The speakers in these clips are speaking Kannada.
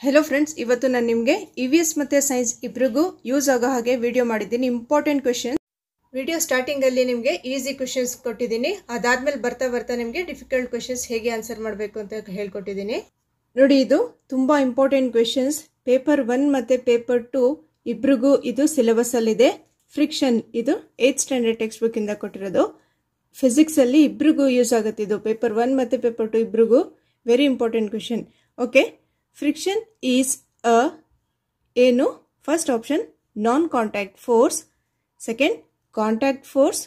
हेलो फ्रेंड्स ಇವತ್ತು ನಾನು ನಿಮಗೆ EVS ಮತ್ತೆ ಸೈನ್ಸ್ ಇಬ್ಬರಿಗೂ ಯೂಸ್ ಆಗೋ ಹಾಗೆ ವಿಡಿಯೋ ಮಾಡಿದ್ದೀನಿ ಇಂಪಾರ್ಟೆಂಟ್ ಕ್ವೆಶ್ಚನ್ ವಿಡಿಯೋ ಸ್ಟಾರ್ಟಿಂಗ್ ಅಲ್ಲಿ ನಿಮಗೆ ಈಜಿ ಕ್ವೆಶ್ಚನ್ಸ್ ಕೊಟ್ಟಿದ್ದೀನಿ ಅದಾದ್ಮೇಲೆ ಬರ್ತಾ ಬರ್ತಾ ನಿಮಗೆ ಡಿಫಿಕಲ್ಟ್ ಕ್ವೆಶ್ಚನ್ಸ್ ಹೇಗೆ ಆನ್ಸರ್ ಮಾಡಬೇಕು ಅಂತ ಹೇಳಿಕೊಟ್ಟಿದ್ದೀನಿ ನೋಡಿ ಇದು ತುಂಬಾ ಇಂಪಾರ್ಟೆಂಟ್ ಕ್ವೆಶ್ಚನ್ಸ್ ಪೇಪರ್ 1 ಮತ್ತೆ ಪೇಪರ್ 2 ಇಬ್ಬರಿಗೂ ಇದು ಸಿಲೆಬಸ್ ಅಲ್ಲಿ ಇದೆ ಫ್ರಿಕ್ಷನ್ ಇದು 8th ಸ್ಟ್ಯಾಂಡರ್ಡ್ ಟೆಕ್ಸ್ಟ್ ಬುಕ್ ಇಂದ ಕೊಟ್ಟಿರೋದು ಫಿಸಿಕ್ಸ್ ಅಲ್ಲಿ ಇಬ್ಬರಿಗೂ ಯೂಸ್ ಆಗುತ್ತೆ ಇದು ಪೇಪರ್ 1 ಮತ್ತೆ ಪೇಪರ್ 2 ಇಬ್ಬರಿಗೂ very important question okay Friction is a first option non-contact force, second contact force,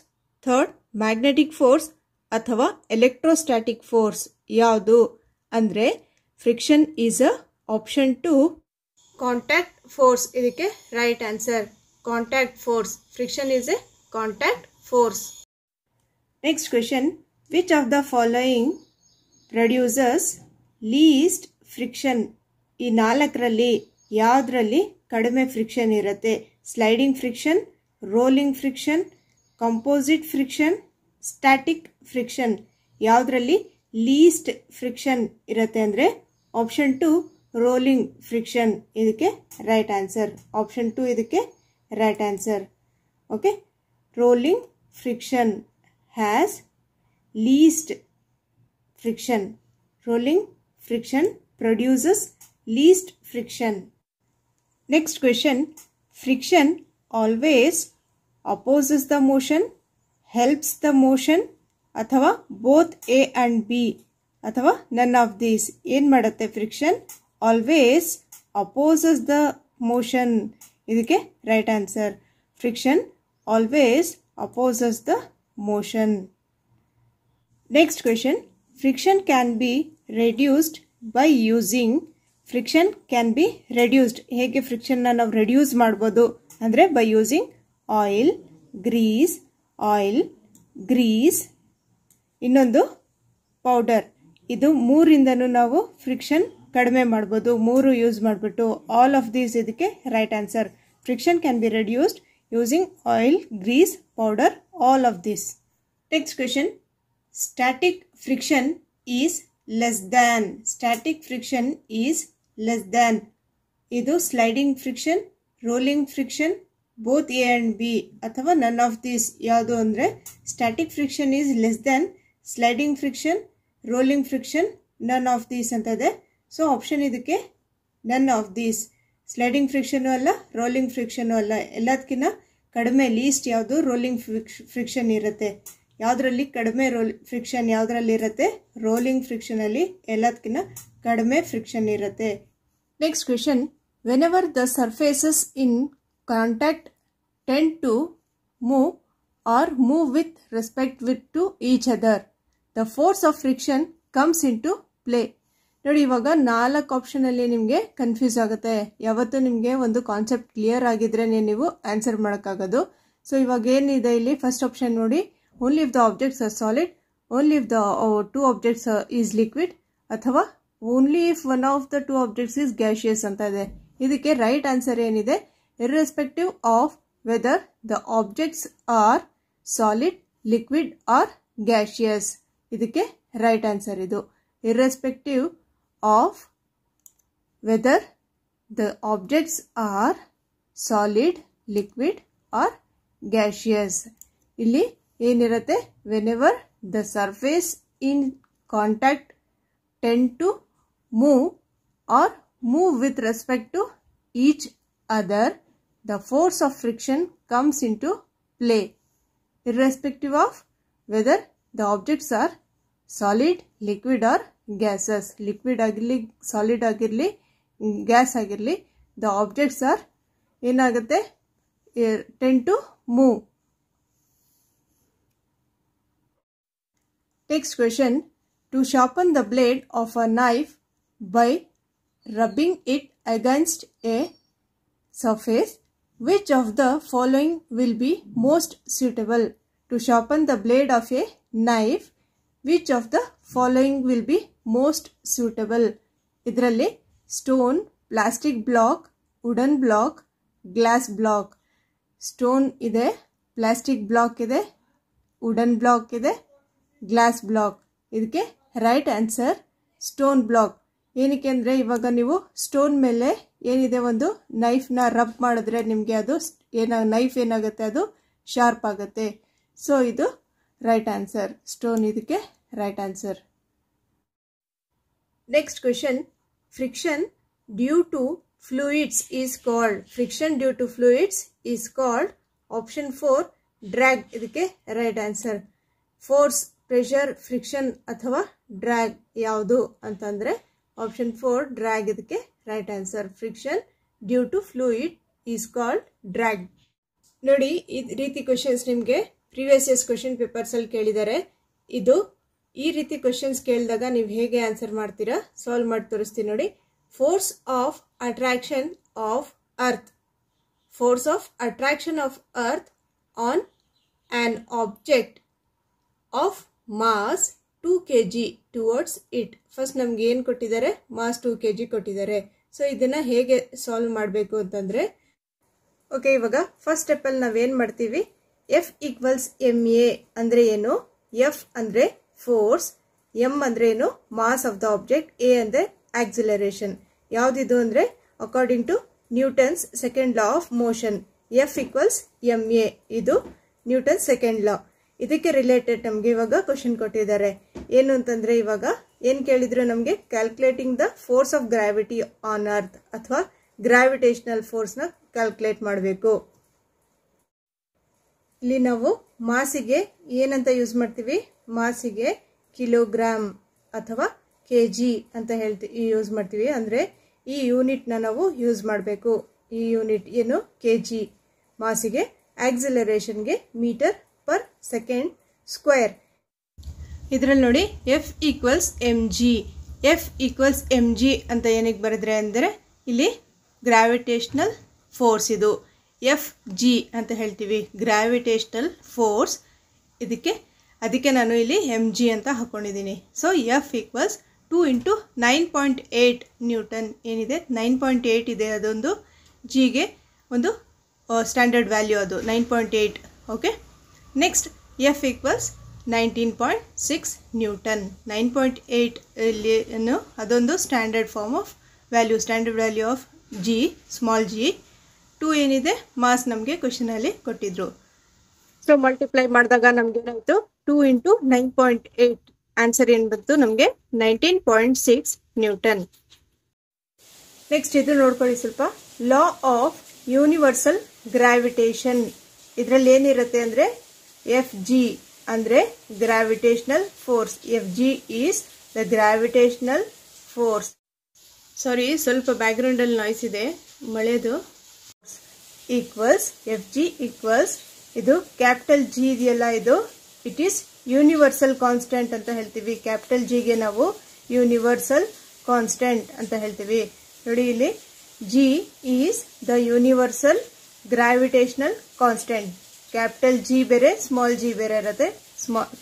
third magnetic force ಅಥವಾ electrostatic force ಯಾವುದು ಅಂದ್ರೆ friction is a option 2 contact force ಇದಕ್ಕೆ right answer contact force friction is a contact force. Next question, which of the following produces least friction ಈ ನಾಲ್ಕರಲ್ಲಿ ಯಾವುದರಲ್ಲಿ ಕಡಿಮೆ ಫ್ರಿಕ್ಷನ್ ಇರುತ್ತೆ sliding friction rolling friction composite friction static friction ಯಾವುದರಲ್ಲಿ ಲೀಸ್ಟ್ ಫ್ರಿಕ್ಷನ್ ಇರುತ್ತೆ ಅಂದ್ರೆ ಆಪ್ಷನ್ 2 ರೋಲಿಂಗ್ ಫ್ರಿಕ್ಷನ್ ಇದಕ್ಕೆ ರೈಟ್ ಆನ್ಸರ್ ಆಪ್ಷನ್ 2 ಇದಕ್ಕೆ right answer okay rolling friction has least friction rolling friction produces least friction. Next question, friction always opposes the motion, helps the motion ಅಥವಾ both A and B ಅಥವಾ none of these ಏನು ಮಾಡುತ್ತೆ friction always opposes the motion ಇದಕ್ಕೆ right answer friction always opposes the motion. Next question, friction can be reduced by using friction can be reduced ಹೇಗೆ friction ನಾವು reduce ಮಾಡಬಹುದು ಅಂದ್ರೆ by using oil grease ಇನ್ನೊಂದು powder ಇದು ಮೂರಿಂದನೂ ನಾವು friction ಕಡಿಮೆ ಮಾಡಬಹುದು ಮೂರು ಯೂಸ್ ಮಾಡಿಬಿಟ್ಟು all of these ಇದಕ್ಕೆ right answer friction can be reduced using oil grease powder all of this. Next question, static friction is less than static friction is less than ಇದು sliding friction rolling friction both A and B ಅಥವಾ none of these ಯಾವುದು ಅಂದ್ರೆ static friction is less than sliding friction rolling friction none of these ಅಂತ ಇದೆ ಸೊ ಆಪ್ಷನ್ ಇದಕ್ಕೆ none of these sliding friction ಅಲ್ಲ rolling friction ಅಲ್ಲ ಎಲ್ಲದಕ್ಕಿಂತ ಕಡಿಮೆ ಲೀಸ್ಟ್ ಯಾವುದು rolling friction ಇರುತ್ತೆ ಯಾವುದರಲ್ಲಿ ಕಡಿಮೆ ಫ್ರಿಕ್ಷನ್ ಯಾವುದರಲ್ಲಿ ಇರುತ್ತೆ ರೋಲಿಂಗ್ ಫ್ರಿಕ್ಷನ್ ಅಲ್ಲಿ ಎಲ್ಲದಕ್ಕಿಂತ ಕಡಿಮೆ ಫ್ರಿಕ್ಷನ್ ಇರುತ್ತೆ. Next question, whenever the surfaces in contact tend to move with respect to each other the force of friction comes into play. ನೋಡಿ ಇವಾಗ 4 ಆಪ್ಷನ್ ಅಲ್ಲಿ ನಿಮಗೆ ಕನ್ಫ್ಯೂಸ್ ಆಗುತ್ತೆ ಯಾವತ್ತು ನಿಮಗೆ ಒಂದು ಕಾನ್ಸೆಪ್ಟ್ ಕ್ಲಿಯರ್ ಆಗಿದ್ರೆ ನೀವು ಆನ್ಸರ್ ಮಾಡೋಕ್ಕಾಗೋದು. ಸೊ ಇವಾಗ ಏನಿದೆ ಇಲ್ಲಿ ಫಸ್ಟ್ ಆಪ್ಷನ್ ನೋಡಿ only if the objects are solid, only if the two objects is liquid ಅಥವಾ only if one of the two objects is gaseous ಅಂತ ಇದೆ. ಇದಕ್ಕೆ ರೈಟ್ ಆನ್ಸರ್ ಏನಿದೆ irrespective of whether the objects are solid, liquid or gaseous ಇದಕ್ಕೆ ರೈಟ್ ಆನ್ಸರ್ ಇದು irrespective of whether the objects are solid, liquid or gaseous. ಇಲ್ಲಿ ಏನಿರುತ್ತೆ whenever the surface in contact tend to move with respect to each other the force of friction comes into play irrespective of whether the objects are solid, liquid or gases. liquid ಆಗಿರಲಿ solid ಆಗಿರಲಿ gas ಆಗಿರಲಿ the objects are ಏನಾಗುತ್ತೆ tend to move. Next question, to sharpen the blade of a knife by rubbing it against a surface, which of the following will be most suitable? To sharpen the blade of a knife, which of the following will be most suitable? ಇದರಲ್ಲಿ stone, plastic block, wooden block, glass block. stone ಇದೆ, plastic block ಇದೆ, wooden block ಇದೆ, ಗ್ಲಾಸ್ ಬ್ಲಾಕ್ ಇದಕ್ಕೆ ರೈಟ್ ಆನ್ಸರ್ ಸ್ಟೋನ್ ಬ್ಲಾಕ್ ಏನಕ್ಕೆ ಅಂದರೆ ಇವಾಗ ನೀವು ಸ್ಟೋನ್ ಮೇಲೆ ಏನಿದೆ ಒಂದು ನೈಫ್ನ ರಬ್ ಮಾಡಿದ್ರೆ ನಿಮಗೆ ಅದು ನೈಫ್ ಏನಾಗುತ್ತೆ ಅದು ಶಾರ್ಪ್ ಆಗುತ್ತೆ. ಸೊ ಇದು ರೈಟ್ ಆನ್ಸರ್. ಸ್ಟೋನ್ ಇದಕ್ಕೆ right answer. Next question, friction due to fluids is called. Friction due to fluids is called. Option 4 drag ಇದಕ್ಕೆ right answer. Force, pressure, friction ಅಥವಾ ಡ್ರ್ಯಾಗ್ ಯಾವುದು ಅಂತಂದ್ರೆ ಆಪ್ಷನ್ 4 ಡ್ರ್ಯಾಗ್ ಇದಕ್ಕೆ right answer. Friction due to fluid is called drag. ನೋಡಿ ಈ ರೀತಿ ಕ್ವೆಶನ್ಸ್ ನಿಮಗೆ ಪ್ರೀವಿಯಸ್ ಇಯರ್ಸ್ ಕ್ವೆಶನ್ ಪೇಪರ್ಸ್ ಅಲ್ಲಿ ಕೇಳಿದ್ದಾರೆ. ಇದು ಈ ರೀತಿ ಕ್ವೆಶನ್ಸ್ ಕೇಳಿದಾಗ ನೀವು ಹೇಗೆ ಆನ್ಸರ್ ಮಾಡ್ತೀರಾ ಸಾಲ್ವ್ ಮಾಡಿ ತೋರಿಸ್ತೀನಿ ನೋಡಿ. Force of attraction of earth. Force of attraction of earth on on object of mass 2 kg towards it. First ನಮ್ಗೆ ಏನು ಕೊಟ್ಟಿದ್ದಾರೆ, ಮಾಸ್ 2 kg ಕೊಟ್ಟಿದ್ದಾರೆ. ಸೊ ಇದನ್ನ ಹೇಗೆ ಸಾಲ್ವ್ ಮಾಡಬೇಕು ಅಂತಂದ್ರೆ, ಓಕೆ ಇವಾಗ ಫಸ್ಟ್ ಸ್ಟೆಪ್ ಅಲ್ಲಿ ನಾವೇನ್ ಮಾಡ್ತೀವಿ, ಎಫ್ ಈಕ್ವಲ್ಸ್ ಎಮ್ ಎ ಅಂದ್ರೆ ಏನು, ಎಫ್ ಅಂದ್ರೆ ಫೋರ್ಸ್, ಎಂ ಅಂದ್ರೆ ಏನು mass of the object, a ಅಂದ್ರೆ ಆಕ್ಸಿಲರೇಷನ್. ಯಾವ್ದಿದು ಅಂದ್ರೆ according to Newton's second law of motion, F equals M A, ಇದು ನ್ಯೂಟನ್ ಸೆಕೆಂಡ್ ಲಾ. ಇದಕ್ಕೆ ರಿಲೇಟೆಡ್ ನಮ್ಗೆ ಇವಾಗ ಕ್ವಶನ್ ಕೊಟ್ಟಿದ್ದಾರೆ. ಏನು ಅಂತಂದ್ರೆ ಇವಾಗ ಏನ್ ಕೇಳಿದ್ರು ನಮ್ಗೆ calculating the force of gravity on earth ಅಥವಾ ಗ್ರಾವಿಟೇಷನಲ್ ಫೋರ್ಸ್ ನ ಕ್ಯಾಲ್ಕುಲೇಟ್ ಮಾಡಬೇಕು. ಇಲ್ಲಿ ನಾವು ಮಾಸಿಗೆ ಏನಂತ ಯೂಸ್ ಮಾಡ್ತೀವಿ, ಮಾಸಿಗೆ ಕಿಲೋಗ್ರಾಮ್ ಅಥವಾ ಕೆಜಿ ಅಂತ ಯೂಸ್ ಮಾಡ್ತೀವಿ. ಅಂದ್ರೆ ಈ ಯೂನಿಟ್ ನ ನಾವು ಯೂಸ್ ಮಾಡಬೇಕು. ಈ ಯೂನಿಟ್ ಏನು ಕೆಜಿ, ಮಾಸಿಗೆ, ಆಕ್ಸಿಲರೇಷನ್ಗೆ ಮೀಟರ್ ಪರ್ ಸೆಕೆಂಡ್ ಸ್ಕ್ವೇರ್. ಇದರಲ್ಲಿ ನೋಡಿ F equals m g. F equals m g ಅಂತ ಏನಕ್ಕೆ ಬರೆದ್ರೆ ಅಂದರೆ ಇಲ್ಲಿ ಗ್ರಾವಿಟೇಷನಲ್ ಫೋರ್ಸ್, ಇದು ಎಫ್ ಜಿ ಅಂತ ಹೇಳ್ತೀವಿ, ಗ್ರಾವಿಟೇಷನಲ್ ಫೋರ್ಸ್. ಅದಕ್ಕೆ ನಾನು ಇಲ್ಲಿ ಎಮ್ ಜಿ ಅಂತ ಹಾಕೊಂಡಿದ್ದೀನಿ. ಸೊ ಎಫ್ ಈಕ್ವಲ್ಸ್ 2 × 9.8 ನ್ಯೂಟನ್ ಏನಿದೆ 9.8 ಇದೆ, ಅದೊಂದು ಜಿಗೆ ಒಂದು ಸ್ಟ್ಯಾಂಡರ್ಡ್ ವ್ಯಾಲ್ಯೂ, ಅದು 9.8. Okay, next F equals 19.6 newton. 9.8 ಇಲ್ಲಿ ಅದೊಂದು standard form of value, standard value of g, small g. 2 ಏನಿದೆ ಮಾಸ್ ನಮಗೆ ಕ್ವೆಶನ್ ಅಲ್ಲಿ ಕೊಟ್ಟಿದ್ರು. ಸೊ ಮಲ್ಟಿಪ್ಲೈ ಮಾಡಿದಾಗ ನಮ್ಗೆ ಏನಾಯ್ತು, 2 × 9.8 ಆನ್ಸರ್ ಏನು ಬಂತು ನಮಗೆ 19.6 ನ್ಯೂಟನ್. ನೆಕ್ಸ್ಟ್ ಇದು ನೋಡ್ಕೊಳ್ಳಿ ಸ್ವಲ್ಪ, ಲಾ ಆಫ್ ಯೂನಿವರ್ಸಲ್ ಗ್ರಾವಿಟೇಷನ್. ಇದರಲ್ಲಿ ಏನಿರುತ್ತೆ ಅಂದ್ರೆ ಎಫ್ ಜಿ ಅಂದ್ರೆ gravitational force. F G is the gravitational force. Sorry, ಸ್ವಲ್ಪ ಬ್ಯಾಕ್ ಗ್ರೌಂಡ್ ಅಲ್ಲಿ ನಾಯ್ಸ್ ಇದೆ, ಮಳೆದು. ಈಕ್ವಲ್ಸ್ ಎಫ್ ಜಿ ಈಕ್ವಲ್ಸ್, ಇದು ಕ್ಯಾಪಿಟಲ್ ಜಿ ಇದೆಯಲ್ಲ, ಇದು ಇಟ್ ಈಸ್ ಯೂನಿವರ್ಸಲ್ ಕಾನ್ಸ್ಟೆಂಟ್ ಅಂತ ಹೇಳ್ತೀವಿ. ಕ್ಯಾಪಿಟಲ್ ಜಿಗೆ ನಾವು ಯೂನಿವರ್ಸಲ್ ಕಾನ್ಸ್ಟೆಂಟ್ ಅಂತ ಹೇಳ್ತೀವಿ. ನೋಡಿ ಇಲ್ಲಿ G is the universal gravitational constant. Capital G ಬೇರೆ, ಸ್ಮಾಲ್ ಜಿ ಬೇರೆ ಇರುತ್ತೆ.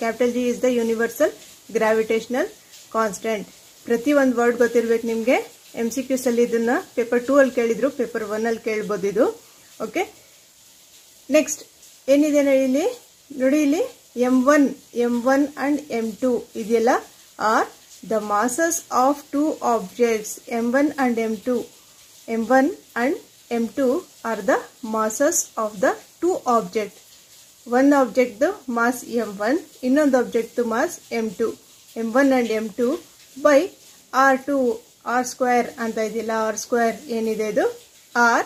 Capital G is the universal gravitational constant. ಪ್ರತಿ ಒಂದು ವರ್ಡ್ ಗೊತ್ತಿರ್ಬೇಕು ನಿಮ್ಗೆ. MCQs ಅಲ್ಲಿ ಇದನ್ನ ಪೇಪರ್ 2 ಅಲ್ಲಿ ಕೇಳಿದ್ರು, ಪೇಪರ್ 1 ಅಲ್ಲಿ ಕೇಳಬಹುದು ಇದು. ಓಕೆ, ನೆಕ್ಸ್ಟ್ ಏನಿದೆ ಇಲ್ಲಿ ನೋಡಿ, ಇಲ್ಲಿ M1 ಅಂಡ್ M2 ಇದೆಯಲ್ಲ are the masses of 2 objects. M1 and M2, M1 and M2 are the masses of the 2 objects. One object the mass M1, ಇನ್ನೊಂದು object the mass M2. M1 and M2 by R2, R square ಅಂತ ಇದೆಯಲ್ಲ, R square ಏನಿದೆ ಇದು, R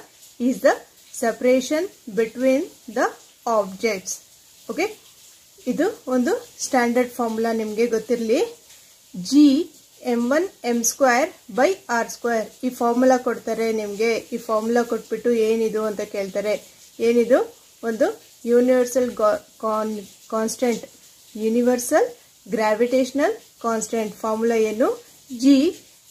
is the separation between the objects. Okay, ಇದು ಒಂದು ಸ್ಟ್ಯಾಂಡರ್ಡ್ ಫಾರ್ಮುಲಾ ನಿಮಗೆ ಗೊತ್ತಿರಲಿ. G M1 M square by R square. ಈ ಫಾರ್ಮುಲಾ ಕೊಡ್ತಾರೆ ನಿಮಗೆ. ಈ ಫಾರ್ಮುಲಾ ಕೊಟ್ಬಿಟ್ಟು ಏನಿದು ಅಂತ ಕೇಳ್ತಾರೆ. ಏನಿದು, ಒಂದು universal constant, universal gravitational constant. Formula ಏನು, G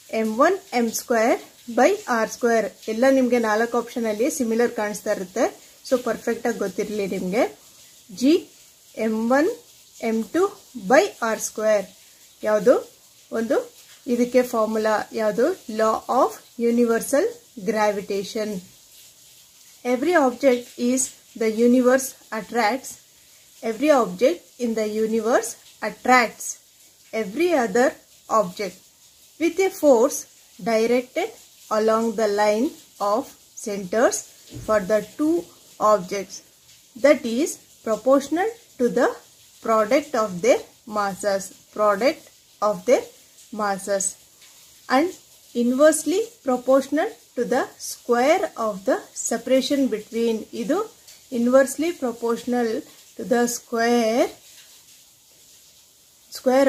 M1 M square by R square. ಎಲ್ಲ ನಿಮಗೆ 4 ಆಪ್ಷನ್ ಅಲ್ಲಿ ಸಿಮಿಲರ್ ಕಾಣಿಸ್ತಾ ಇರುತ್ತೆ. ಸೊ ಪರ್ಫೆಕ್ಟ್ ಆಗಿ ಗೊತ್ತಿರಲಿ ನಿಮಗೆ. G M1 M2 by R square ಯಾವುದು, ಒಂದು ಇದಕ್ಕೆ ಫಾರ್ಮುಲಾ ಯಾವುದು, law of universal gravitation. Every object is the universe attracts. Every object in the universe attracts every other object with A force directed along the line of centers for the two objects, that is proportional to the product of their masses, and inversely proportional to the square of the separation between. Idu inversely proportional to the square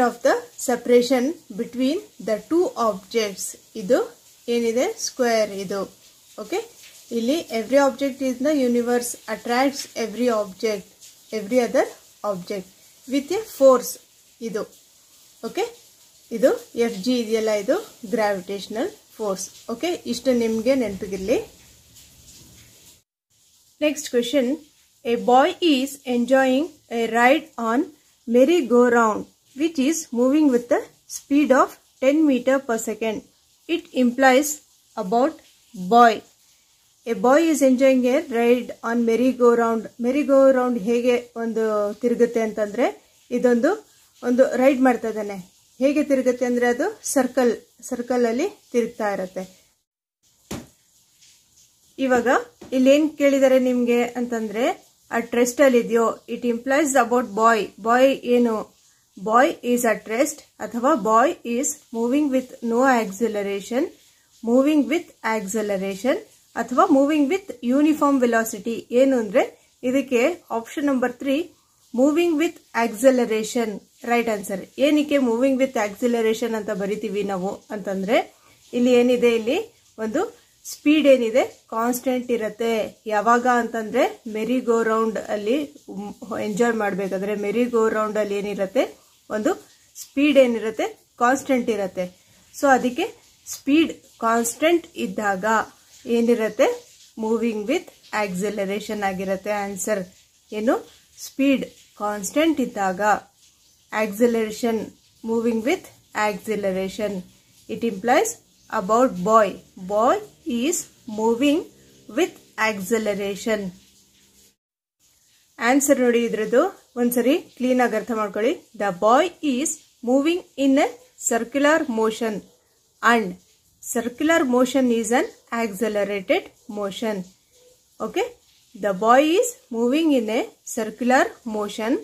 of the separation between the two objects. Idu ಏನide square idu. Okay, ಇಲ್ಲಿ every object in the universe attracts every other object with a force. Idu okay, ಇದು FG ಇದೆಯಲ್ಲ, ಇದು gravitational force. Okay, ಇಷ್ಟು ನಿಮಗೆ ನೆನಪಿಗಿರಲಿ. Next question. A boy is enjoying a ride on merry-go-round which is moving with a speed of 10 meters per second. It implies about boy. A boy is enjoying a ride on merry-go-round. Merry-go-round ಹೇಗೆ ಒಂದು ತಿರುಗುತ್ತೆ ಅಂತಂದ್ರೆ, ಒಂದು ರೈಡ್ ಮಾಡ್ತಾ ಇದ್ದಾನೆ. ಹೇಗೆ ತಿರುಗುತ್ತೆ ಅಂದ್ರೆ ಅದು ಸರ್ಕಲ್ ಅಲ್ಲಿ ತಿರುಗ್ತಾ ಇರುತ್ತೆ. ಇವಾಗ ಇಲ್ಲಿ ಏನ್ ಕೇಳಿದಾರೆ ನಿಮ್ಗೆ ಅಂತಂದ್ರೆ, ಅಟ್ ರೆಸ್ಟ್ ಅಲ್ಲಿ ಇದೆಯೋ, ಇಟ್ ಇಂಪ್ಲೈಸ್ ಅಬೌಟ್ ಬಾಯ್ ಏನು, ಬಾಯ್ ಈಸ್ ಅಟ್ ರೆಸ್ಟ್ ಅಥವಾ boy is moving with no acceleration, moving with acceleration ಅಥವಾ ಮೂವಿಂಗ್ ವಿತ್ ಯೂನಿಫಾರ್ಮ್ ವೆಲಾಸಿಟಿ. ಏನು ಅಂದ್ರೆ ಇದಕ್ಕೆ option number 3 moving with acceleration right answer. ಏನಕ್ಕೆ ಮೂವಿಂಗ್ ವಿತ್ ಆಕ್ಸಿಲರೇಷನ್ ಅಂತ ಬರಿತೀವಿ ನಾವು ಅಂತಂದ್ರೆ, ಇಲ್ಲಿ ಏನಿದೆ, ಇಲ್ಲಿ ಒಂದು ಸ್ಪೀಡ್ ಏನಿದೆ ಕಾನ್ಸ್ಟೆಂಟ್ ಇರುತ್ತೆ. ಯಾವಾಗ ಅಂತಂದ್ರೆ ಮೆರಿ ಗೋ ರೌಂಡ್ ಅಲ್ಲಿ ಎಂಜಾಯ್ ಮಾಡಬೇಕಾದ್ರೆ ಮೆರಿ ಗೋ ರೌಂಡ್ ಅಲ್ಲಿ ಏನಿರುತ್ತೆ, ಒಂದು ಸ್ಪೀಡ್ ಏನಿರುತ್ತೆ ಕಾನ್ಸ್ಟೆಂಟ್ ಇರುತ್ತೆ. ಸೊ ಅದಕ್ಕೆ ಸ್ಪೀಡ್ ಕಾನ್ಸ್ಟೆಂಟ್ ಇದ್ದಾಗ ಏನಿರುತ್ತೆ, ಮೂವಿಂಗ್ ವಿತ್ ಆಕ್ಸಿಲರೇಷನ್ ಆಗಿರುತ್ತೆ ಆನ್ಸರ್. ಏನು, ಸ್ಪೀಡ್ ಕಾನ್ಸ್ಟೆಂಟ್ ಇದ್ದಾಗ acceleration, moving with acceleration. It implies about boy is moving with acceleration. Answer ನೋಡಿ ಇದ್ರದ್ದು ಒಂದ್ಸರಿ ಕ್ಲೀನ್ ಆಗಿ ಅರ್ಥ ಮಾಡ್ಕೊಳ್ಳಿ. The boy is moving in a circular motion and circular motion is an accelerated motion. Okay, the boy is moving in a circular motion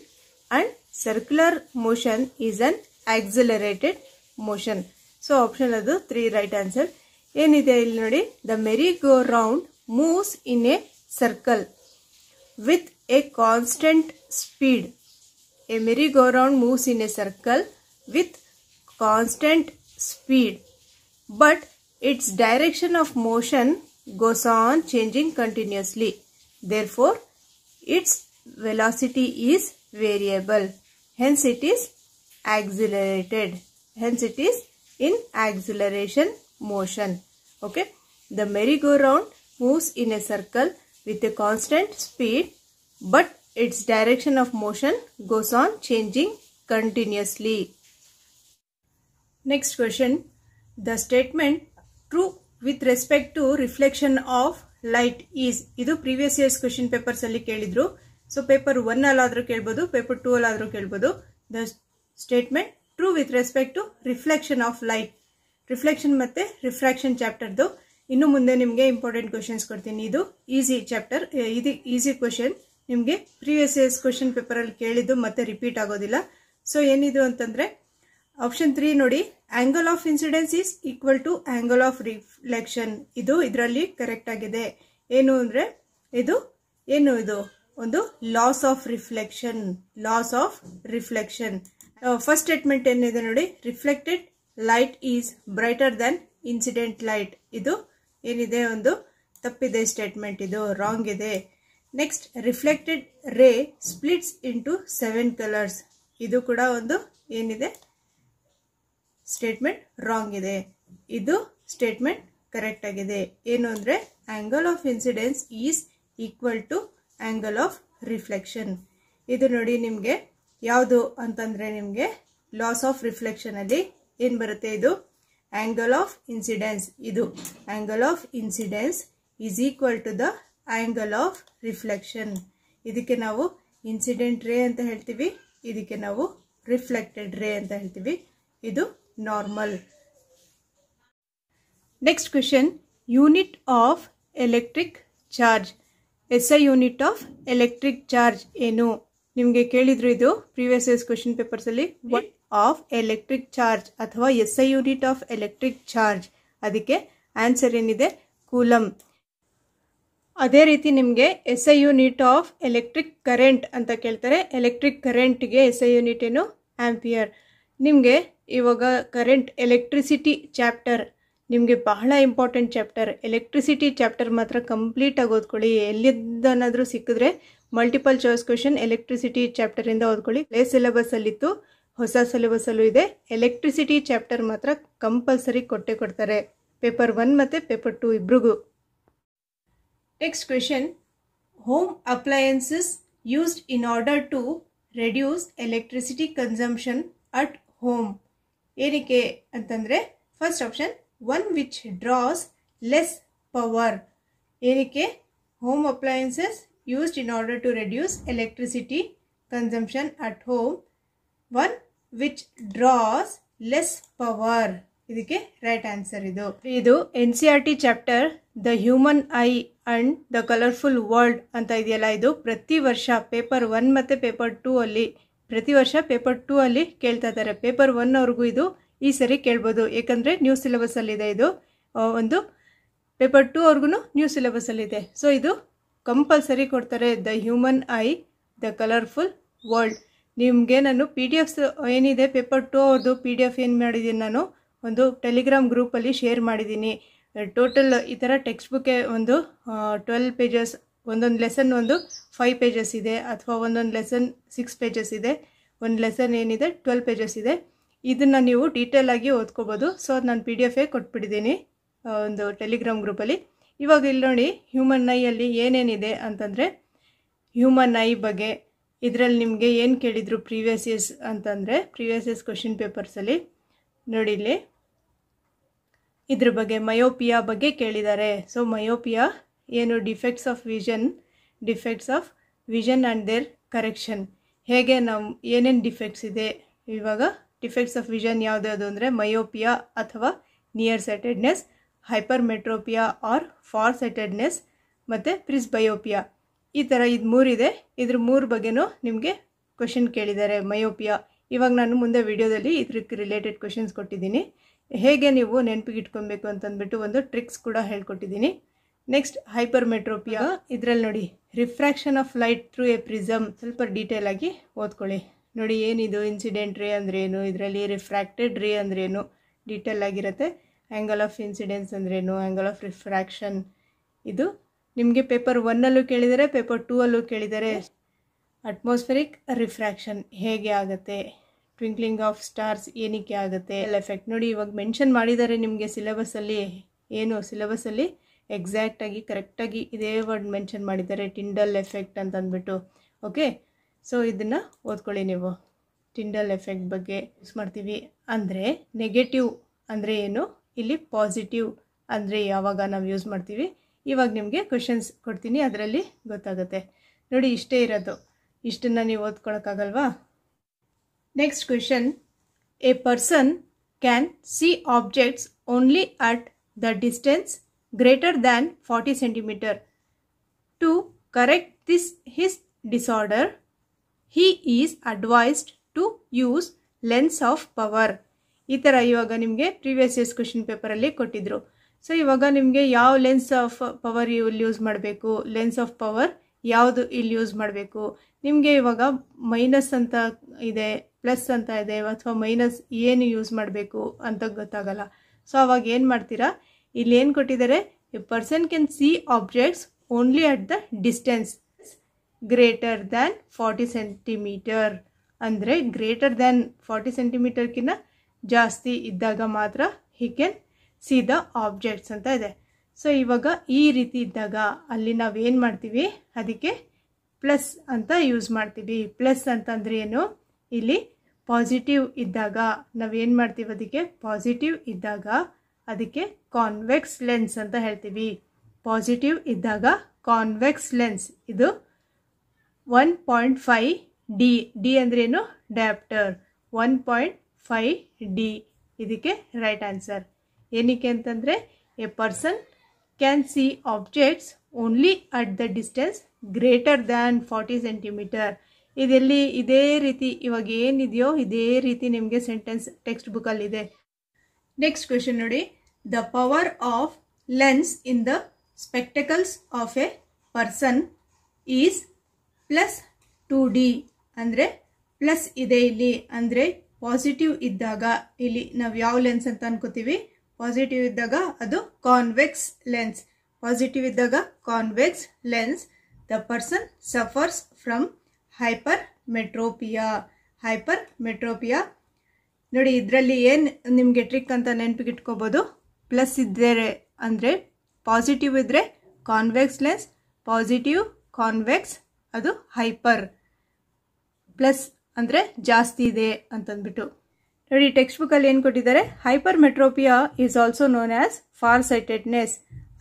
and circular motion is an accelerated motion. So option ಅದು 3 ರೈಟ್ ಆನ್ಸರ್. ಏನಿದೆ ಇಲ್ಲಿ ನೋಡಿ, the merry go round moves in a circle with a constant speed. A merry go round moves in a circle with constant speed, but its direction of motion goes on changing continuously. Therefore, its velocity is variable. Hence, it is accelerated. Hence, it is in acceleration motion. Okay, the merry-go-round moves in a circle with a constant speed, but its direction of motion goes on changing continuously. Next question. The statement true with respect to reflection of light is. ಇದು previous years question papers ಅಲ್ಲಿ ಕೇಳಿದ್ರು. So paper 1 ಅಲ್ಲಾದ್ರೂ ಕೇಳಬಹುದು, paper 2 ಅಲ್ಲಾದ್ರೂ ಕೇಳಬಹುದು. The statement true with respect to reflection of light. Reflection ಮತ್ತೆ ರಿಫ್ರಾಕ್ಷನ್ ಚಾಪ್ಟರ್ದು ಇನ್ನು ಮುಂದೆ ನಿಮಗೆ ಇಂಪಾರ್ಟೆಂಟ್ ಕ್ವಶನ್ಸ್ ಕೊಡ್ತೀನಿ. ಇದು ಈಸಿ ಚಾಪ್ಟರ್, ಇದು ಈಸಿ ಕ್ವಶನ್. ನಿಮಗೆ ಪ್ರೀವಿಯಸ್ ಇಯರ್ಸ್ ಕ್ವಶನ್ ಪೇಪರ್ ಅಲ್ಲಿ ಕೇಳಿದ್ದು ಮತ್ತೆ ರಿಪೀಟ್ ಆಗೋದಿಲ್ಲ. ಸೊ ಏನಿದು ಅಂತಂದ್ರೆ ಆಪ್ಷನ್ 3 ನೋಡಿ, angle of incidence is equal to angle of reflection. ಇದು ಇದರಲ್ಲಿ ಕರೆಕ್ಟ್ ಆಗಿದೆ. ಏನು ಅಂದ್ರೆ ಇದು ಒಂದು laws of reflection. First statement ಏನಿದೆ ನೋಡಿ, reflected light is brighter than incident light. ಇದು ಏನಿದೆ, ಒಂದು ತಪ್ಪಿದೆ ಸ್ಟೇಟ್ಮೆಂಟ್, ಇದು ರಾಂಗ್ ಇದೆ. Next, reflected ray splits into 7 colours. ಇದು ಕೂಡ ಒಂದು ಏನಿದೆ ಸ್ಟೇಟ್ಮೆಂಟ್ ರಾಂಗ್ ಇದೆ. ಇದು ಸ್ಟೇಟ್ಮೆಂಟ್ ಕರೆಕ್ಟ್ ಆಗಿದೆ. ಏನು ಅಂದ್ರೆ angle of incidence is equal to angle of reflection. ಇದು ನೋಡಿ ನಿಮ್ಗೆ ಯಾವುದು ಅಂತಂದ್ರೆ, ನಿಮ್ಗೆ ಲಾಸ್ ಆಫ್ ರಿಫ್ಲೆಕ್ಷನ್ ಅಲ್ಲಿ ಏನ್ ಬರುತ್ತೆ, ಇದು ಆಂಗಲ್ ಆಫ್ ಇನ್ಸಿಡೆನ್ಸ್. ಇದು angle of incidence is equal to the angle of reflection. ಇದಕ್ಕೆ ನಾವು ಇನ್ಸಿಡೆಂಟ್ ರೇ ಅಂತ ಹೇಳ್ತೀವಿ, ಇದಕ್ಕೆ ನಾವು ರಿಫ್ಲೆಕ್ಟೆಡ್ ರೇ ಅಂತ ಹೇಳ್ತೀವಿ. ಇದು normal. Next question, unit of electric charge. SI unit of electric charge ಏನು? ನಿಮಗೆ ಕೇಳಿದ್ರು ಇದು ಪ್ರೀವಿಯಸ್ ಇಯರ್ಸ್ ಕ್ವೆಶನ್ ಪೇಪರ್ಸಲ್ಲಿ. ವಾಟ್ ಆಫ್ ಎಲೆಕ್ಟ್ರಿಕ್ ಚಾರ್ಜ್ ಅಥವಾ SI unit of electric charge, ಅದಕ್ಕೆ ಆನ್ಸರ್ ಏನಿದೆ? ಕೂಲಮ್. ಅದೇ ರೀತಿ ನಿಮಗೆ SI unit of electric current ಅಂತ ಕೇಳ್ತಾರೆ. ಎಲೆಕ್ಟ್ರಿಕ್ ಕರೆಂಟ್ಗೆ SI ಯೂನಿಟ್ ಏನು? ಆಂಪಿಯರ್. ನಿಮಗೆ ಇವಾಗ ಕರೆಂಟ್ ಎಲೆಕ್ಟ್ರಿಸಿಟಿ ಚಾಪ್ಟರ್ ನಿಮಗೆ ಬಹಳ ಇಂಪಾರ್ಟೆಂಟ್ ಚಾಪ್ಟರ್. ಎಲೆಕ್ಟ್ರಿಸಿಟಿ ಚಾಪ್ಟರ್ ಮಾತ್ರ ಕಂಪ್ಲೀಟಾಗಿ ಓದ್ಕೊಳ್ಳಿ. ಎಲ್ಲಿಂದನಾದರೂ ಸಿಕ್ಕಿದ್ರೆ ಮಲ್ಟಿಪಲ್ ಚಾಯ್ಸ್ ಕ್ವೆಶನ್ ಎಲೆಕ್ಟ್ರಿಸಿಟಿ ಚಾಪ್ಟರಿಂದ ಓದ್ಕೊಳ್ಳಿ. ಹಳೆ ಸಿಲೆಬಸ್ಸಲ್ಲಿತ್ತು, ಹೊಸ ಸಿಲೆಬಸ್ಸಲ್ಲೂ ಇದೆ. ಎಲೆಕ್ಟ್ರಿಸಿಟಿ ಚಾಪ್ಟರ್ ಮಾತ್ರ ಕಂಪಲ್ಸರಿ ಕೊಟ್ಟೇ ಕೊಡ್ತಾರೆ, ಪೇಪರ್ 1 ಮತ್ತು ಪೇಪರ್ 2 ಇಬ್ರಿಗೂ. Next question, home appliances used in order to reduce electricity consumption at home. ಏನಕ್ಕೆ ಅಂತಂದರೆ, first option one which draws less power. ಏನಕ್ಕೆ? Home appliances used in order to reduce electricity consumption at home. One which draws less power. ಇದಕ್ಕೆ ರೈಟ್ ಆನ್ಸರ್ ಇದು NCERT chapter the human I and the colourful world ಅಂತ ಇದೆಯಲ್ಲ, ಇದು ಪ್ರತಿ ವರ್ಷ ಪೇಪರ್ 1 ಮತ್ತು ಪೇಪರ್ 2 ಅಲ್ಲಿ ಪ್ರತಿ ವರ್ಷ ಪೇಪರ್ 2 ಅಲ್ಲಿ ಕೇಳ್ತಾ ಇದ್ದಾರೆ. ಪೇಪರ್ 1 ಅವ್ರಿಗೂ ಇದು ಈ ಸರಿ ಕೇಳ್ಬೋದು, ಏಕೆಂದರೆ ನ್ಯೂ ಸಿಲೆಬಸ್ಸಲ್ಲಿದೆ. ಇದು ಒಂದು ಪೇಪರ್ 2 ಅವ್ರಿಗೂ ನ್ಯೂ ಸಿಲೆಬಸ್ಸಲ್ಲಿದೆ. ಸೊ ಇದು ಕಂಪಲ್ಸರಿ ಕೊಡ್ತಾರೆ, the human I the colourful world. ನಿಮಗೆ ನಾನು PDF ಏನಿದೆ ಪೇಪರ್ 2 ಅವ್ರದ್ದು PDF ಏನು ಮಾಡಿದ್ದೀನಿ, ನಾನು ಒಂದು ಟೆಲಿಗ್ರಾಮ್ ಗ್ರೂಪಲ್ಲಿ ಶೇರ್ ಮಾಡಿದ್ದೀನಿ. ಟೋಟಲ್ ಈ ಥರ ಟೆಕ್ಸ್ಟ್ ಬುಕ್ಕೆ ಒಂದು 12 ಪೇಜಸ್, ಒಂದೊಂದು ಲೆಸನ್ ಒಂದು 5 ಪೇಜಸ್ ಇದೆ, ಅಥವಾ ಒಂದೊಂದು ಲೆಸನ್ 6 ಪೇಜಸ್ ಇದೆ, ಒಂದು ಲೆಸನ್ ಏನಿದೆ 12 ಪೇಜಸ್ ಇದೆ. ಇದನ್ನು ನೀವು ಡೀಟೇಲ್ ಆಗಿ ಓದ್ಕೋಬೋದು. ಸೊ ಅದು ನಾನು PDF ಕೊಟ್ಬಿಟ್ಟಿದ್ದೀನಿ ಒಂದು ಟೆಲಿಗ್ರಾಮ್ ಗ್ರೂಪಲ್ಲಿ. ಇವಾಗ ಇಲ್ಲಿ ನೋಡಿ, ಹ್ಯೂಮನ್ ಐಯಲ್ಲಿ ಏನೇನಿದೆ ಅಂತಂದರೆ, ಹ್ಯೂಮನ್ ಐ ಬಗ್ಗೆ ಇದರಲ್ಲಿ ನಿಮಗೆ ಏನು ಕೇಳಿದರು ಪ್ರೀವಿಯಸ್ ಇಯರ್ಸ್ ಅಂತಂದರೆ, ಪ್ರೀವಿಯಸ್ ಇಯರ್ಸ್ ಕ್ವೆಶನ್ ಪೇಪರ್ಸಲ್ಲಿ ನೋಡಿ, ಇಲ್ಲಿ ಇದ್ರ ಬಗ್ಗೆ ಮಯೋಪಿಯಾ ಬಗ್ಗೆ ಕೇಳಿದ್ದಾರೆ. ಸೊ ಮಯೋಪಿಯಾ ಏನು? Defects of vision and their correction. ಹೇಗೆ ನಾವು ಏನೇನು ಡಿಫೆಕ್ಟ್ಸ್ ಇದೆ, ಇವಾಗ ಡಿಫೆಕ್ಟ್ಸ್ ಆಫ್ ವಿಷನ್ ಯಾವುದ್ಯಾವುದು ಅಂದರೆ ಮಯೋಪಿಯಾ ಅಥವಾ near sightedness, hypermetropia or far sightedness, ಮತ್ತು ಪ್ರಿಸ್ಬಯೋಪಿಯಾ. ಈ ಥರ ಇದು 3 ಇದೆ. ಇದ್ರ 3 ಬಗ್ಗೆನೂ ನಿಮಗೆ ಕ್ವೆಶನ್ ಕೇಳಿದ್ದಾರೆ. ಮಯೋಪಿಯಾ ಇವಾಗ ನಾನು ಮುಂದೆ ವಿಡಿಯೋದಲ್ಲಿ ಇದ್ರಕ್ಕೆ ರಿಲೇಟೆಡ್ ಕ್ವೆಶನ್ಸ್ ಕೊಟ್ಟಿದ್ದೀನಿ, ಹೇಗೆ ನೀವು ನೆನಪಿಗೆ ಇಟ್ಕೊಬೇಕು ಅಂತಂದ್ಬಿಟ್ಟು ಒಂದು ಟ್ರಿಕ್ಸ್ ಕೂಡ ಹೇಳ್ಕೊಟ್ಟಿದ್ದೀನಿ. ನೆಕ್ಸ್ಟ್ ಹೈಪರ್ಮೆಟ್ರೋಪಿಯಾ, ಇದರಲ್ಲಿ ನೋಡಿ refraction of light through A prism. ಸ್ವಲ್ಪ ಡೀಟೇಲ್ ಆಗಿ ಓದ್ಕೊಳ್ಳಿ. ನೋಡಿ ಏನಿದು ಇನ್ಸಿಡೆಂಟ್ ರೇ ಅಂದರೆ ಏನು, ಇದರಲ್ಲಿ ರಿಫ್ರಾಕ್ಟೆಡ್ ರೇ ಅಂದರೆ ಏನು, ಡೀಟೇಲ್ ಆಗಿರುತ್ತೆ. ಆ್ಯಂಗಲ್ ಆಫ್ ಇನ್ಸಿಡೆನ್ಸ್ ಅಂದ್ರೇನು, ಆ್ಯಂಗಲ್ ಆಫ್ ರಿಫ್ರಾಕ್ಷನ್, ಇದು ನಿಮಗೆ ಪೇಪರ್ 1ಅಲ್ಲೂ ಕೇಳಿದ್ದಾರೆ, ಪೇಪರ್ 2ಅಲ್ಲೂ ಕೇಳಿದ್ದಾರೆ. ಅಟ್ಮಾಸ್ಫಿರಿಕ್ ರಿಫ್ರಾಕ್ಷನ್ ಹೇಗೆ ಆಗುತ್ತೆ, ಟ್ವಿಂಕ್ಲಿಂಗ್ ಆಫ್ ಸ್ಟಾರ್ಸ್ ಏನಕ್ಕೆ ಆಗುತ್ತೆ, ಎಫೆಕ್ಟ್ ನೋಡಿ ಇವಾಗ ಮೆನ್ಷನ್ ಮಾಡಿದ್ದಾರೆ ನಿಮಗೆ ಸಿಲೆಬಸ್ಸಲ್ಲಿ. ಏನು ಸಿಲೆಬಸ್ಸಲ್ಲಿ ಎಕ್ಸಾಕ್ಟಾಗಿ ಕರೆಕ್ಟಾಗಿ ಇದೇ ವರ್ಡ್ ಮೆನ್ಷನ್ ಮಾಡಿದ್ದಾರೆ, ಟಿಂಡಲ್ ಎಫೆಕ್ಟ್ ಅಂತ ಅಂದ್ಬಿಟ್ಟು. ಓಕೆ, ಸೊ ಇದನ್ನು ಓದ್ಕೊಳ್ಳಿ ನೀವು. ಟಿಂಡಲ್ ಎಫೆಕ್ಟ್ ಬಗ್ಗೆ ಯೂಸ್ ಮಾಡ್ತೀವಿ ಅಂದರೆ, ನೆಗೆಟಿವ್ ಅಂದರೆ ಏನು, ಇಲ್ಲಿ ಪಾಸಿಟಿವ್ ಅಂದರೆ ಯಾವಾಗ ನಾವು ಯೂಸ್ ಮಾಡ್ತೀವಿ. ಇವಾಗ ನಿಮಗೆ ಕ್ವೆಶನ್ಸ್ ಕೊಡ್ತೀನಿ, ಅದರಲ್ಲಿ ಗೊತ್ತಾಗುತ್ತೆ. ನೋಡಿ ಇಷ್ಟೇ ಇರೋದು, ಇಷ್ಟನ್ನು ನೀವು ಓದ್ಕೊಳಕ್ಕಾಗಲ್ವಾ. Next question, a person can see objects only at the distance greater than 40 centimeter. To correct his disorder, he is advised to use lens of power. ಈ ಥರ ಇವಾಗ ನಿಮಗೆ ಪ್ರೀವಿಯಸ್ ಇಯರ್ಸ್ ಕ್ವೆಶನ್ ಪೇಪರಲ್ಲಿ ಕೊಟ್ಟಿದ್ರು. ಸೊ ಇವಾಗ ನಿಮಗೆ ಯಾವ ಲೆನ್ಸ್ ಆಫ್ ಪವರ್ ಇಲ್ಲಿ ಯೂಸ್ ಮಾಡಬೇಕು, ಲೆನ್ಸ್ ಆಫ್ ಪವರ್ ಯಾವುದು ಇಲ್ಲಿ ಯೂಸ್ ಮಾಡಬೇಕು, ನಿಮಗೆ ಇವಾಗ ಮೈನಸ್ ಅಂತ ಇದೆ, ಪ್ಲಸ್ ಅಂತ ಇದೆ, ಅಥವಾ ಮೈನಸ್ ಏನು ಯೂಸ್ ಮಾಡಬೇಕು ಅಂತ ಗೊತ್ತಾಗಲ್ಲ. ಸೊ ಅವಾಗ ಏನು ಮಾಡ್ತೀರಾ, ಇಲ್ಲಿ ಏನು ಕೊಟ್ಟಿದ್ದಾರೆ, A person can see objects only at the distance greater than 40 centimeter. ಅಂದರೆ ಗ್ರೇಟರ್ ದ್ಯಾನ್ 40 centimeterಕ್ಕಿಂತ ಜಾಸ್ತಿ ಇದ್ದಾಗ ಮಾತ್ರ he can see the objects ಅಂತ ಇದೆ. ಸೊ ಇವಾಗ ಈ ರೀತಿ ಇದ್ದಾಗ ಅಲ್ಲಿ ನಾವೇನು ಮಾಡ್ತೀವಿ, ಅದಕ್ಕೆ ಪ್ಲಸ್ ಅಂತ ಯೂಸ್ ಮಾಡ್ತೀವಿ. ಪ್ಲಸ್ ಅಂತಂದರೆ ಏನು, ಇಲ್ಲಿ ಪಾಸಿಟಿವ್ ಇದ್ದಾಗ ನಾವೇನು ಮಾಡ್ತೀವಿ, ಅದಕ್ಕೆ ಪಾಸಿಟಿವ್ ಇದ್ದಾಗ ಅದಕ್ಕೆ ಕಾನ್ವೆಕ್ಸ್ ಲೆನ್ಸ್ ಅಂತ ಹೇಳ್ತೀವಿ. ಪಾಸಿಟಿವ್ ಇದ್ದಾಗ ಕಾನ್ವೆಕ್ಸ್ ಲೆನ್ಸ್, ಇದು 1.5 ಡಿ. ಡಿ ಅಂದರೆ ಏನು, ಡಯಾಪ್ಟರ್. 1.5 ಡಿ ಇದಕ್ಕೆ ರೈಟ್ ಆನ್ಸರ್. ಏನಕ್ಕೆ ಅಂತಂದರೆ a person can see objects only at the distance greater than 40 centimetre. ಇದೆಲ್ಲಿ ಇದೇ ರೀತಿ ಇವಾಗ ಏನಿದೆಯೋ ಇದೇ ರೀತಿ ನಿಮಗೆ ಸೆಂಟೆನ್ಸ್ ಟೆಕ್ಸ್ಟ್ ಬುಕ್ಕಲ್ಲಿದೆ. ನೆಕ್ಸ್ಟ್ ಕ್ವೆಶನ್ ನೋಡಿ, the power of lens in the spectacles of a person is +2D. ಅಂದರೆ ಪ್ಲಸ್ ಇದೆ ಇಲ್ಲಿ, ಅಂದರೆ ಪಾಸಿಟಿವ್ ಇದ್ದಾಗ ಇಲ್ಲಿ ನಾವು ಯಾವ ಲೆನ್ಸ್ ಅಂತ ಅನ್ಕೋತೀವಿ, ಪಾಸಿಟಿವ್ ಇದ್ದಾಗ ಅದು ಕಾನ್ವೆಕ್ಸ್ ಲೆನ್ಸ್. ಪಾಸಿಟಿವ್ ಇದ್ದಾಗ convex lens. The person suffers from hypermetropia. ನೋಡಿ ಇದರಲ್ಲಿ ಏನು ನಿಮಗೆ ಟ್ರಿಕ್ ಅಂತ ನೆನಪಿಗೆ ಇಟ್ಕೋಬೋದು. ಪ್ಲಸ್ ಇದ್ದರೆ ಅಂದರೆ ಪಾಸಿಟಿವ್ ಇದ್ದರೆ ಕಾನ್ವೆಕ್ಸ್ ಲೆನ್ಸ್, ಪಾಸಿಟಿವ್ ಕಾನ್ವೆಕ್ಸ್ ಅದು ಹೈಪರ್. ಪ್ಲಸ್ ಅಂದರೆ ಜಾಸ್ತಿ ಇದೆ ಅಂತಂದ್ಬಿಟ್ಟು. ನೋಡಿ ಟೆಕ್ಸ್ಟ್ ಬುಕ್ಕಲ್ಲಿ ಏನು ಕೊಟ್ಟಿದ್ದಾರೆ, hypermetropia is also known as farsightedness.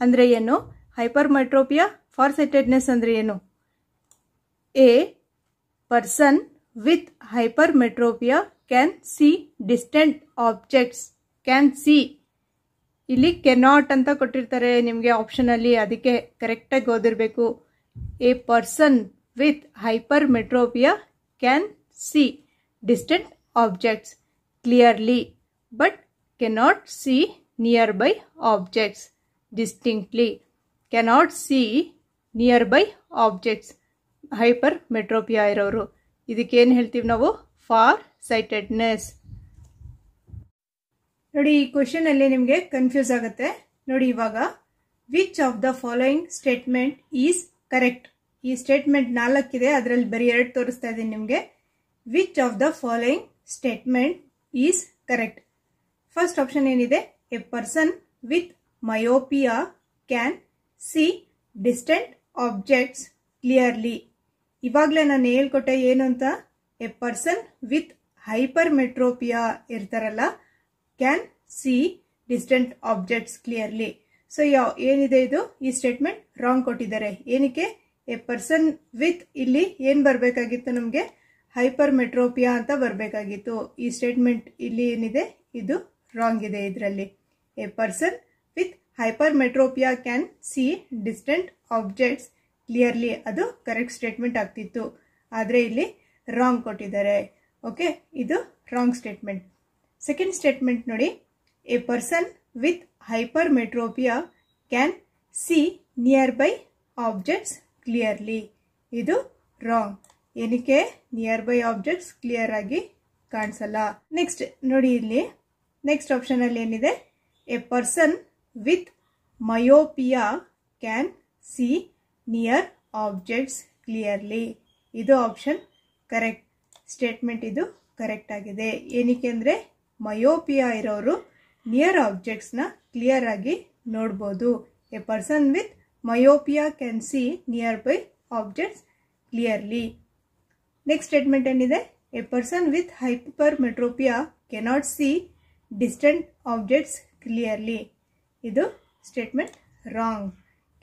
ಅಂದರೆ ಏನು, ಹೈಪರ್ ಮೆಟ್ರೋಪಿಯಾ ಫಾರ್ ಸೈಟೆಡ್ನೆಸ್ ಅಂದರೆ ಏನು, a person with hypermetropia can see distant objects. Can see ಇಲ್ಲಿ ಕೆನಾಟ್ ಅಂತ ಕೊಟ್ಟಿರ್ತಾರೆ ನಿಮಗೆ ಆಪ್ಷನಲ್ಲಿ, ಅದಕ್ಕೆ ಕರೆಕ್ಟಾಗಿ ಓದಿರಬೇಕು. A person with hypermetropia can see distant objects clearly but cannot see nearby objects distinctly. Cannot see nearby objects. Hypermetropia ಇರೋರು ಇದಕ್ಕೇನು ಹೇಳ್ತೀವಿ ನಾವು, ಫಾರ್ ಸೈಟೆಡ್ನೆಸ್. ನೋಡಿ ಈ ಕ್ವೆಶನ್ ಅಲ್ಲಿ ನಿಮಗೆ ಕನ್ಫ್ಯೂಸ್ ಆಗುತ್ತೆ. ನೋಡಿ ಇವಾಗ which of the following statement is correct. ಈ ಸ್ಟೇಟ್ಮೆಂಟ್ 4 ಇದೆ, ಅದರಲ್ಲಿ ಬರೀ 2 ತೋರಿಸ್ತಾ ಇದ್ದೀನಿ ನಿಮಗೆ. Which of the following statement is correct. First option ಏನಿದೆ, a person with myopia can see distant objects clearly. ಇವಾಗಲೇ ನಾನು ಹೇಳ್ಕೊಟ್ಟೆ ಏನು ಅಂತ, a person with hypermetropia ಇರ್ತಾರಲ್ಲ, can see distant objects clearly. So ಏನಿದೆ ಇದು, ಈ ಸ್ಟೇಟ್ಮೆಂಟ್ ರಾಂಗ್ ಕೊಟ್ಟಿದ್ದಾರೆ. ಏನಕ್ಕೆ, ಎ ಪರ್ಸನ್ ವಿತ್ ಇಲ್ಲಿ ಏನು ಬರಬೇಕಾಗಿತ್ತು ನಮಗೆ, ಹೈಪರ್ ಮೆಟ್ರೋಪಿಯಾ ಅಂತ ಬರಬೇಕಾಗಿತ್ತು. ಈ ಸ್ಟೇಟ್ಮೆಂಟ್ ಇಲ್ಲಿ ಏನಿದೆ ಇದು ರಾಂಗ್ ಇದೆ. ಇದರಲ್ಲಿ a person with hypermetropia can see distant objects clearly, ಅದು ಕರೆಕ್ಟ್ ಸ್ಟೇಟ್ಮೆಂಟ್ ಆಗ್ತಿತ್ತು. ಆದರೆ ಇಲ್ಲಿ ರಾಂಗ್ ಕೊಟ್ಟಿದ್ದಾರೆ. ಓಕೆ, ಇದು ರಾಂಗ್ ಸ್ಟೇಟ್ಮೆಂಟ್. ಸೆಕೆಂಡ್ ಸ್ಟೇಟ್ಮೆಂಟ್ ನೋಡಿ, a person with hypermetropia can see nearby objects clearly, ಇದು ರಾಂಗ್. ಏನಕ್ಕೆ, ನಿಯರ್ ಬೈ ಆಬ್ಜೆಕ್ಟ್ಸ್ ಕ್ಲಿಯರ್ ಆಗಿ ಕಾಣಿಸಲ್ಲ. ನೆಕ್ಸ್ಟ್ ನೋಡಿ ಇಲ್ಲಿ ನೆಕ್ಸ್ಟ್ ಆಪ್ಷನ್ ಅಲ್ಲಿ ಏನಿದೆ, a person with myopia can see near objects clearly, ಇದು ಆಪ್ಷನ್ ಕರೆಕ್ಟ್ ಸ್ಟೇಟ್ಮೆಂಟ್. ಇದು ಕರೆಕ್ಟ್ ಆಗಿದೆ. ಏನಕ್ಕೆ ಅಂದರೆ ಮಯೋಪಿಯಾ ಇರೋರು ನಿಯರ್ ಆಬ್ಜೆಕ್ಟ್ಸ್ನ ಕ್ಲಿಯರ್ ಆಗಿ ನೋಡ್ಬೋದು. A person with myopia can see nearby objects clearly. Next statement ಏನಿದೆ, a person with hypermetropia cannot see distant objects clearly, ಇದು statement wrong.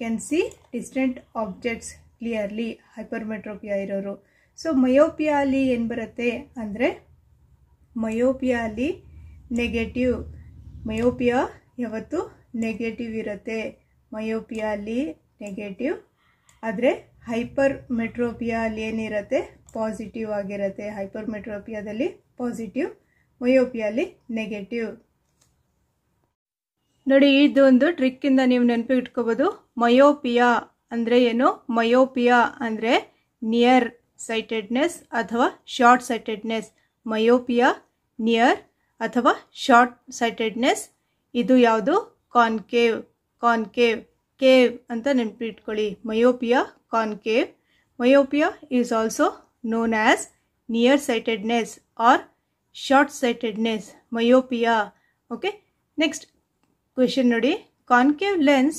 Can see distant objects clearly hypermetropia ಇರೋರು. ಸೊ ಮಯೋಪಿಯಾ ಅಲ್ಲಿ ಏನು ಬರುತ್ತೆ ಅಂದರೆ, ಮಯೋಪಿಯಾ ಅಲ್ಲಿ ನೆಗೆಟಿವ್, ಮಯೋಪಿಯಾ ಯಾವತ್ತು ನೆಗೆಟಿವ್ ಇರುತ್ತೆ. ಮಯೋಪಿಯಾ ಅಲ್ಲಿ ನೆಗೆಟಿವ್, ಆದರೆ ಹೈಪರ್ ಮೆಟ್ರೋಪಿಯಾ ಅಲ್ಲಿ ಏನಿರುತ್ತೆ, ಪಾಸಿಟಿವ್ ಆಗಿರುತ್ತೆ. ಹೈಪರ್ ಮೆಟ್ರೋಪಿಯಾದಲ್ಲಿ ಪಾಸಿಟಿವ್, ಮಯೋಪಿಯಲ್ಲಿ ನೆಗೆಟಿವ್. ನೋಡಿ ಇದು ಒಂದು ಟ್ರಿಕ್ ಇಂದ ನೀವು ನೆನಪಿಗೆ ಇಟ್ಕೋಬಹುದು. ಮಯೋಪಿಯಾ ಅಂದರೆ ಏನು, ಮಯೋಪಿಯಾ ಅಂದರೆ ನಿಯರ್ ಸೈಟೆಡ್ನೆಸ್ ಅಥವಾ ಶಾರ್ಟ್ ಸೈಟೆಡ್ನೆಸ್. ಮಯೋಪಿಯಾ ನಿಯರ್ ಅಥವಾ ಶಾರ್ಟ್ ಸೈಟೆಡ್ನೆಸ್. ಇದು ಯಾವುದು, ಕಾನ್ಕೇವ್. ಕಾನ್ಕೇವ್ ಕೇವ್ ಅಂತ ನೆನಪಿಟ್ಕೊಳ್ಳಿ. Myopia concave. Myopia is also known as nearsightedness or short-sightedness. Myopia. Okay. Next question nodi. Concave lens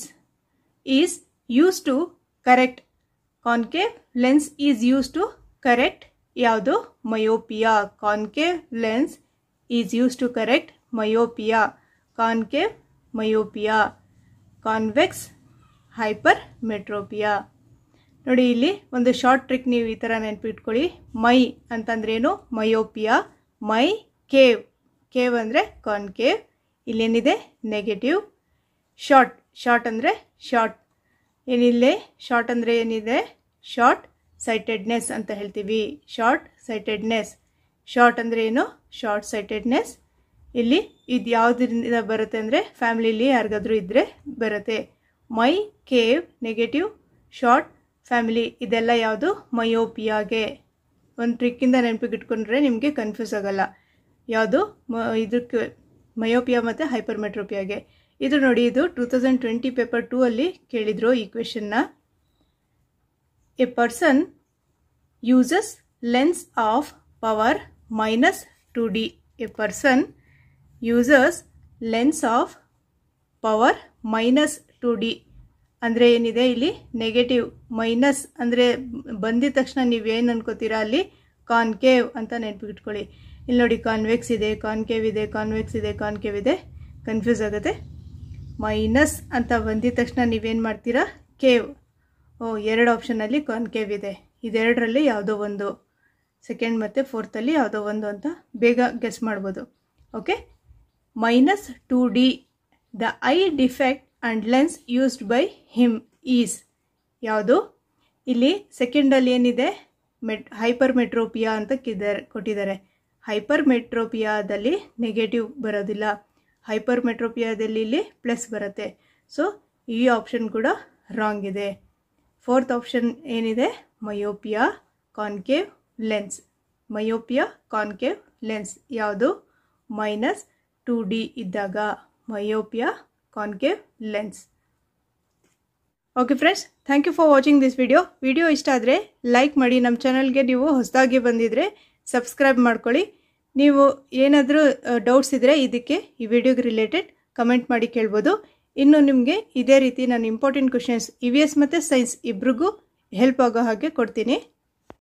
is used to correct. Concave lens is used to correct yaudu myopia. Concave lens is used to correct myopia. Concave myopia. Convex hypermetropia. ನೋಡಿ ಇಲ್ಲಿ ಒಂದು ಶಾರ್ಟ್ ಟ್ರಿಕ್ ನೀವು ಈ ಥರ ನೆನಪಿಟ್ಕೊಳ್ಳಿ. ಮೈ ಅಂತಂದ್ರೇನು, ಮಯೋಪಿಯಾ. ಮೈ ಕೇವ್. ಕೇವ್ ಅಂದರೆ ಕಾನ್ಕೇವ್. ಇಲ್ಲೇನಿದೆ, ನೆಗೆಟಿವ್. ಶಾರ್ಟ್ ಅಂದರೆ ಶಾರ್ಟ್ ಏನಿಲ್ಲ, ಶಾರ್ಟ್ ಅಂದರೆ ಏನಿದೆ, ಶಾರ್ಟ್ ಸೈಟೆಡ್ನೆಸ್ ಅಂತ ಹೇಳ್ತೀವಿ. Short sightedness. ಶಾರ್ಟ್ ಅಂದರೆ ಏನು, ಶಾರ್ಟ್ ಸೈಟೆಡ್ನೆಸ್. ಇಲ್ಲಿ ಇದು ಯಾವುದರಿಂದ ಬರುತ್ತೆ ಅಂದರೆ ಫ್ಯಾಮಿಲಿಲಿ ಯಾರಿಗಾದ್ರೂ ಇದ್ದರೆ ಬರುತ್ತೆ. ಮೈ ಕೇವ್ ನೆಗೆಟಿವ್ ಶಾರ್ಟ್ ಫ್ಯಾಮಿಲಿ, ಇದೆಲ್ಲ ಯಾವುದು, ಮಯೋಪಿಯಾಗೆ. ಒಂದು ಟ್ರಿಕ್ಕಿಂದ ನೆನಪಿಗೆ ಇಟ್ಕೊಂಡ್ರೆ ನಿಮಗೆ ಕನ್ಫ್ಯೂಸ್ ಆಗಲ್ಲ. ಯಾವುದು ಇದಕ್ಕೆ ಮಯೋಪಿಯಾ ಮತ್ತು ಹೈಪರ್ಮೆಟ್ರೋಪಿಯಾಗೆ. ಇದು ನೋಡಿ, ಇದು 2020 ಪೇಪರ್ 2 ಅಲ್ಲಿ ಕೇಳಿದ್ರು ಈ ಕ್ವೆಶನ್ನ. A person uses lens of power -2D. A person uses lens of power -2D ಅಂದರೆ ಏನಿದೆ ಇಲ್ಲಿ, ನೆಗೆಟಿವ್. ಮೈನಸ್ ಅಂದರೆ ಬಂದಿದ ತಕ್ಷಣ ನೀವೇನು ಅನ್ಕೋತೀರಾ, ಅಲ್ಲಿ ಕಾನ್ಕೇವ್ ಅಂತ ನೆನಪಿಟ್ಕೊಳ್ಳಿ. ಇಲ್ಲಿ ನೋಡಿ, ಕಾನ್ವೆಕ್ಸ್ ಇದೆ, ಕಾನ್ಕೇವ್ ಇದೆ, ಕಾನ್ವೆಕ್ಸ್ ಇದೆ, ಕಾನ್ಕೇವ್ ಇದೆ, ಕನ್ಫ್ಯೂಸ್ ಆಗುತ್ತೆ. ಮೈನಸ್ ಅಂತ ಬಂದಿದ ತಕ್ಷಣ ನೀವೇನು ಮಾಡ್ತೀರಾ, ಕೇವ್. ಎರಡು ಆಪ್ಷನಲ್ಲಿ ಕಾನ್ಕೇವ್ ಇದೆ, ಇದೆರಡರಲ್ಲಿ ಯಾವುದೋ ಒಂದು, ಸೆಕೆಂಡ್ ಮತ್ತು ಫೋರ್ತಲ್ಲಿ ಯಾವುದೋ ಒಂದು ಅಂತ ಬೇಗ ಗೆಸ್ ಮಾಡ್ಬೋದು. Okay. -2D the I defect and lens used by him is ಯಾವುದು, ಇಲ್ಲಿ ಸೆಕೆಂಡಲ್ಲಿ ಏನಿದೆ, ಹೈಪರ್ಮೆಟ್ರೋಪಿಯಾ ಅಂತ ಕೊಟ್ಟಿದ್ದಾರೆ. ಹೈಪರ್ಮೆಟ್ರೋಪಿಯಾದಲ್ಲಿ ನೆಗೆಟಿವ್ ಬರೋದಿಲ್ಲ, ಹೈಪರ್ಮೆಟ್ರೋಪಿಯಾದಲ್ಲಿ ಇಲ್ಲಿ ಪ್ಲಸ್ ಬರುತ್ತೆ. ಸೊ ಈ ಆಪ್ಷನ್ ಕೂಡ ರಾಂಗ್ ಇದೆ. ಫೋರ್ತ್ ಆಪ್ಷನ್ ಏನಿದೆ, myopia concave lens. Myopia concave lens ಯಾವುದು, -2D ಇದ್ದಾಗ myopia concave lens. Okay friends, thank you for watching this video. Video ಇಷ್ಟ ಆದರೆ ಲೈಕ್ ಮಾಡಿ. ನಮ್ಮ ಚಾನಲ್ಗೆ ನೀವು ಹೊಸದಾಗಿ ಬಂದಿದ್ದರೆ ಸಬ್ಸ್ಕ್ರೈಬ್ ಮಾಡ್ಕೊಳ್ಳಿ. ನೀವು ಏನಾದರೂ ಡೌಟ್ಸ್ ಇದ್ದರೆ ಇದಕ್ಕೆ, ಈ ವಿಡಿಯೋಗೆ ರಿಲೇಟೆಡ್ ಕಮೆಂಟ್ ಮಾಡಿ ಕೇಳ್ಬೋದು. ಇನ್ನು ನಿಮಗೆ ಇದೇ ರೀತಿ ನಾನು ಇಂಪಾರ್ಟೆಂಟ್ ಕ್ವೆಶನ್ಸ್ EVS ಮತ್ತು ಸೈನ್ಸ್ ಇಬ್ರಿಗೂ ಹೆಲ್ಪ್ ಆಗೋ ಹಾಗೆ ಕೊಡ್ತೀನಿ.